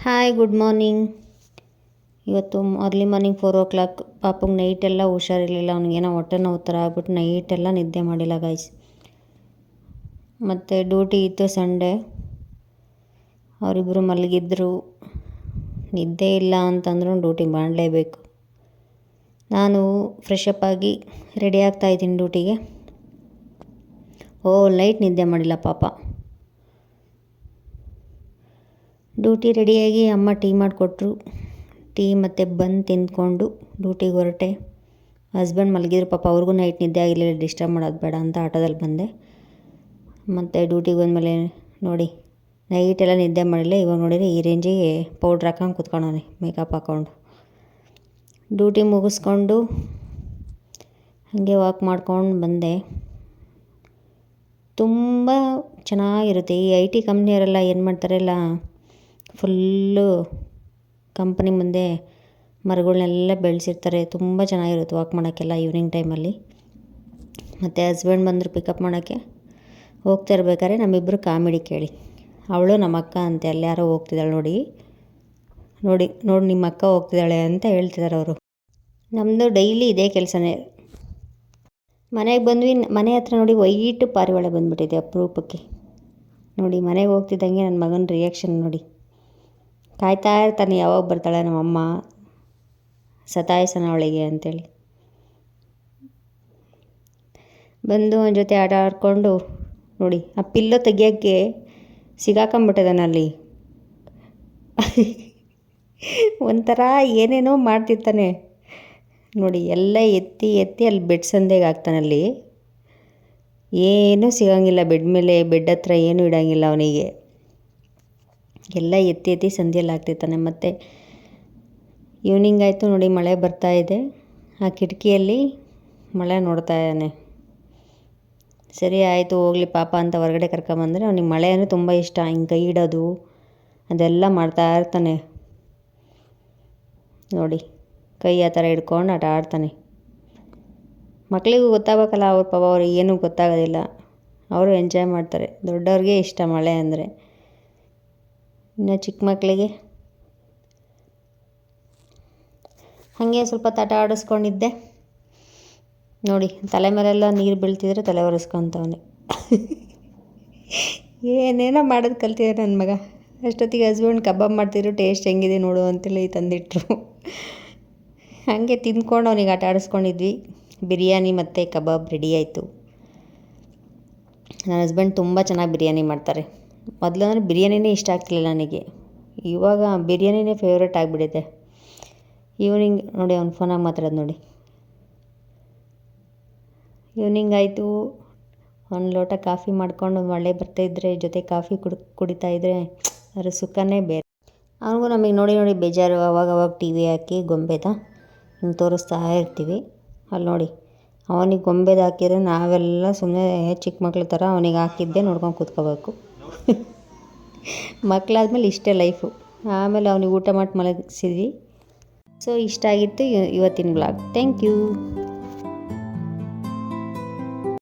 Hi good morning. ಇವತ್ತು early morning 4 o'clock. ಪಾಪಂಗೆ ನೈಟೆಲ್ಲ ಹುಷಾರಿರಲಿಲ್ಲ, ಅವ್ನಿಗೇನೋ ಹೊಟ್ಟೆ ನೋವು ಥರ ಆಗ್ಬಿಟ್ಟು ನೈಟೆಲ್ಲ ನಿದ್ದೆ ಮಾಡಿಲ್ಲ ಗೈಸ್. ಮತ್ತು ಡ್ಯೂಟಿ ಇತ್ತು ಸಂಡೇ, ಅವರಿಬ್ಬರು ಮಲಗಿದ್ರು. ನಿದ್ದೆ ಇಲ್ಲ ಅಂತಂದ್ರೂ ಡ್ಯೂಟಿ ಮಾಡಲೇಬೇಕು. ನಾನು ಫ್ರೆಶಪ್ ಆಗಿ ರೆಡಿ ಆಗ್ತಾಯಿದ್ದೀನಿ ಡ್ಯೂಟಿಗೆ. ನೈಟ್ ನಿದ್ದೆ ಮಾಡಿಲ್ಲ ಪಾಪ. ಡ್ಯೂಟಿ ರೆಡಿಯಾಗಿ ಅಮ್ಮ ಟೀ ಮಾಡಿಕೊಟ್ರು. ಟೀ ಮತ್ತು ಬಂದು ತಿಂದ್ಕೊಂಡು ಡ್ಯೂಟಿಗೆ ಹೊರಟೆ. ಹಸ್ಬೆಂಡ್ ಮಲಗಿದ್ರು ಪಾಪ, ಅವ್ರಿಗೂ ನೈಟ್ ನಿದ್ದೆ ಆಗಿರಲಿಲ್ಲ, ಡಿಸ್ಟರ್ಬ್ ಮಾಡೋದು ಬೇಡ ಅಂತ ಆಟೋದಲ್ಲಿ ಬಂದೆ. ಮತ್ತು ಡ್ಯೂಟಿಗೆ ಬಂದಮೇಲೆ ನೋಡಿ ನೈಟೆಲ್ಲ ನಿದ್ದೆ ಮಾಡಿಲ್ಲ. ಇವಾಗ ನೋಡಿದರೆ ಈ ರೇಂಜಿಗೆ ಪೌಡ್ರ್ ಹಾಕೊಂಡು ಕೂತ್ಕೊಂಡವನೆ, ಮೇಕಪ್ ಹಾಕ್ಕೊಂಡು. ಡ್ಯೂಟಿ ಮುಗಿಸ್ಕೊಂಡು ಹಾಗೆ ವಾಕ್ ಮಾಡ್ಕೊಂಡು ಬಂದೆ. ತುಂಬ ಚೆನ್ನಾಗಿರುತ್ತೆ. ಈ IT ಕಂಪ್ನಿಯವರೆಲ್ಲ ಏನು ಮಾಡ್ತಾರೆ, ಎಲ್ಲ ಫುಲ್ಲು ಕಂಪ್ನಿ ಮುಂದೆ ಮರಗಳನ್ನೆಲ್ಲ ಬೆಳೆಸಿರ್ತಾರೆ. ತುಂಬ ಚೆನ್ನಾಗಿರುತ್ತೆ ವಾಕ್ ಮಾಡೋಕ್ಕೆಲ್ಲ ಈವ್ನಿಂಗ್ ಟೈಮಲ್ಲಿ. ಮತ್ತು ಹಸ್ಬೆಂಡ್ ಬಂದರು ಪಿಕಪ್ ಮಾಡೋಕ್ಕೆ. ಹೋಗ್ತಾ ಇರ್ಬೇಕಾದ್ರೆ ನಮ್ಮಿಬ್ಬರು ಕಾಮಿಡಿ ಕೇಳಿ. ಅವಳು ನಮ್ಮ ಅಕ್ಕ ಅಂತೆ, ಅಲ್ಲಿ ಯಾರೋ ಹೋಗ್ತಿದ್ದಾಳೆ ನೋಡಿ ನಿಮ್ಮ ಅಕ್ಕ ಹೋಗ್ತಿದ್ದಾಳೆ ಅಂತ ಹೇಳ್ತಿದ್ದಾರೆ ಅವರು. ನಮ್ಮದು ಡೈಲಿ ಇದೇ ಕೆಲಸನೇ. ಮನೆಗೆ ಬಂದ್ವಿ, ಮನೆ ಹತ್ರ ನೋಡಿ ವೈಟ್ ಪಾರಿವಾಳ ಬಂದುಬಿಟ್ಟಿದೆ ಅಪರೂಪಕ್ಕೆ. ನೋಡಿ ಮನೆಗೆ ಹೋಗ್ತಿದ್ದಂಗೆ ನನ್ನ ಮಗನ ರಿಯಾಕ್ಷನ್ ನೋಡಿ. ಕಾಯ್ತಾ ಇರ್ತಾನೆ ಯಾವಾಗ ಬರ್ತಾಳೆ ನಮ್ಮಮ್ಮ ಸತಾಯಿಸೋಣ ಅವಳಿಗೆ ಅಂಥೇಳಿ. ಬಂದು ಅವನ ಜೊತೆ ಆಟ ಆಡಿಕೊಂಡು ನೋಡಿ ಆ ಪಿಲ್ಲೋ ತೆಗಿಯೋಕ್ಕೆ ಸಿಗಾಕೊಂಬಿಟ್ಟಿದ್ದಾನೆ ಅಲ್ಲಿ. ಒಂಥರ ಏನೇನೋ ಮಾಡ್ತಿರ್ತಾನೆ ನೋಡಿ. ಎಲ್ಲ ಎತ್ತಿ ಅಲ್ಲಿ ಬೆಡ್ ಸಂದೆಗೆ ಹಾಕ್ತಾನಲ್ಲಿ. ಏನೂ ಸಿಗೋಂಗಿಲ್ಲ ಬೆಡ್ ಮೇಲೆ, ಬೆಡ್ ಹತ್ರ ಏನೂ ಇಡೋಂಗಿಲ್ಲ ಅವನಿಗೆ. ಎಲ್ಲ ಎತ್ತಿ ಸಂದಿಯಲ್ಲಿ ಹಾಕ್ತಿರ್ತಾನೆ. ಮತ್ತು ಈವ್ನಿಂಗ್ ಆಯಿತು ನೋಡಿ, ಮಳೆ ಬರ್ತಾಯಿದೆ. ಆ ಕಿಟಕಿಯಲ್ಲಿ ಮಳೆ ನೋಡ್ತಾ ಇದ್ದಾನೆ. ಸರಿ ಆಯಿತು ಹೋಗಲಿ ಪಾಪ ಅಂತ ಹೊರಗಡೆ ಕರ್ಕೊಂಬಂದರೆ ಅವನಿಗೆ ಮಳೆ ಅಂದರೆ ತುಂಬ ಇಷ್ಟ. ಹಿಂಗೆ ಕೈ ಇಡೋದು ಅದೆಲ್ಲ ಮಾಡ್ತಾ ಇರ್ತಾನೆ ನೋಡಿ. ಕೈ ಆ ಥರ ಹಿಡ್ಕೊಂಡು ಆಟ ಆಡ್ತಾನೆ. ಮಕ್ಕಳಿಗೂ ಗೊತ್ತಾಗಬೇಕಲ್ಲ, ಅವ್ರ ಪಾಪ ಅವ್ರಿಗೆ ಏನೂ ಗೊತ್ತಾಗೋದಿಲ್ಲ, ಅವರು ಎಂಜಾಯ್ ಮಾಡ್ತಾರೆ. ದೊಡ್ಡವ್ರಿಗೆ ಇಷ್ಟ ಮಳೆ ಅಂದರೆ. ಇನ್ನು ಚಿಕ್ಕ ಮಕ್ಕಳಿಗೆ ಹಾಗೆ ಸ್ವಲ್ಪ ಆಟ ಆಡಿಸ್ಕೊಂಡಿದ್ದೆ ನೋಡಿ. ತಲೆ ಮೇಲೆಲ್ಲ ನೀರು ಬೀಳ್ತಿದ್ರೆ ತಲೆ ಒರೆಸ್ಕೊತವನೆ. ಏನೇನೋ ಮಾಡೋದು ಕಲ್ತಿದ್ದೆ ನನ್ನ ಮಗ. ಅಷ್ಟೊತ್ತಿಗೆ ಹಸ್ಬೆಂಡ್ ಕಬಾಬ್ ಮಾಡ್ತಿದ್ರು, ಟೇಸ್ಟ್ ಹೆಂಗಿದೆ ನೋಡು ಅಂತೇಳಿ ತಂದಿಟ್ಟರು. ಹಾಗೆ ತಿಂದ್ಕೊಂಡು ಅವನಿಗೆ ಆಟ ಆಡಿಸ್ಕೊಂಡಿದ್ವಿ. ಬಿರಿಯಾನಿ ಮತ್ತು ಕಬಾಬ್ ರೆಡಿ ಆಯಿತು. ನನ್ನ ಹಸ್ಬೆಂಡ್ ತುಂಬ ಚೆನ್ನಾಗಿ ಬಿರಿಯಾನಿ ಮಾಡ್ತಾರೆ. ಮೊದಲು ಅಂದರೆ ಬಿರಿಯಾನಿನೇ ಇಷ್ಟ ಆಗ್ತಿರ್ಲಿಲ್ಲ ನನಗೆ, ಇವಾಗ ಬಿರಿಯಾನಿನೇ ಫೇವ್ರೇಟ್ ಆಗಿಬಿಟ್ಟಿದೆ. ಈವ್ನಿಂಗ್ ನೋಡಿ ಅವ್ನು ಫೋನಾಗಿ ಮಾತಾಡೋದು ನೋಡಿ. ಈವ್ನಿಂಗ್ ಆಯಿತು, ಒಂದು ಲೋಟ ಕಾಫಿ ಮಾಡ್ಕೊಂಡು ಮಳೆ ಬರ್ತಾಯಿದ್ರೆ ಜೊತೆ ಕಾಫಿ ಕುಡಿತಾಯಿದ್ರೆ ಅದ್ರ ಸುಖನೇ ಬೇರೆ. ಅವನಿಗೂ ನಮಗೆ ನೋಡಿ ಬೇಜಾರು. ಅವಾಗ ಟಿ ವಿ ಹಾಕಿ ಗೊಂಬೆದ ಹಿಂಗೆ ತೋರಿಸ್ತಾ ಇರ್ತೀವಿ. ಅಲ್ಲಿ ನೋಡಿ ಅವನಿಗೆ ಗೊಂಬೆದು ಹಾಕಿದರೆ ನಾವೆಲ್ಲ ಸುಮ್ಮನೆ ಚಿಕ್ಕ ಮಕ್ಳ ಥರ ಅವನಿಗೆ ಹಾಕಿದ್ದೆ ನೋಡ್ಕೊಂಡು ಕೂತ್ಕೋಬೇಕು. ಮಕ್ಕಳಾದ್ಮೇಲೆ ಇಷ್ಟೇ ಲೈಫು. ಆಮೇಲೆ ಅವನಿಗೆ ಊಟ ಮಾಡಿ ಮಲಗಿಸಿದ್ವಿ. ಸೊ ಇಷ್ಟ ಆಗಿತ್ತು ಇವತ್ತಿನ ಬ್ಲಾಗ್. Thank you.